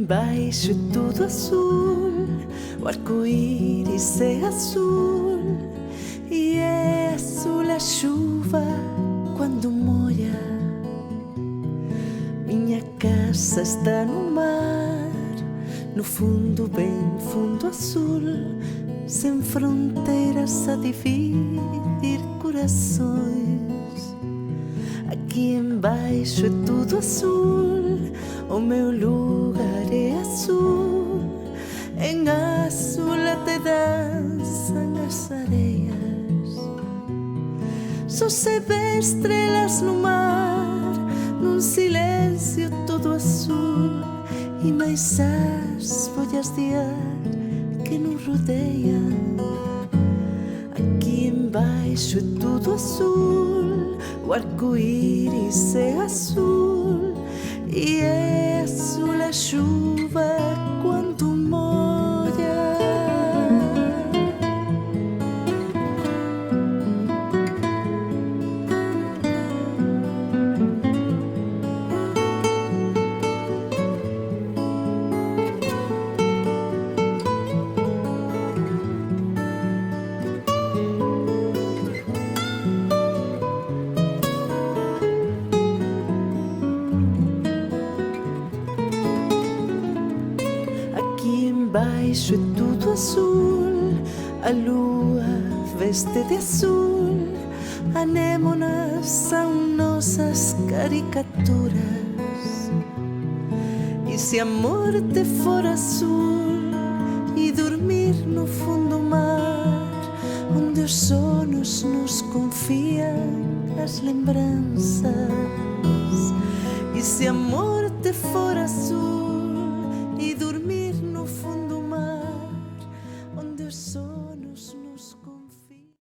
embaixo é tudo azul, o arco-íris é azul, e é azul a chuva quando molha. Minha casa está no mar, no fundo, bem fundo azul, sem fronteiras a dividir corações. Aqui embaixo é tudo azul, o meu lugar é azul, em azul até dançam as areias. Só se vê estrelas no mar, num silêncio todo azul, e mais as folhas de ar que nos rodeiam. Aqui embaixo é tudo azul, o arco-íris é azul, e é azul a chuva quando molha. Aqui embaixo é tudo azul, a lua veste de azul, anémonas são nossas caricaturas. E se a morte for azul e dormir no fundo do mar, onde os sonhos nos confiam as lembranças. E se a morte for azul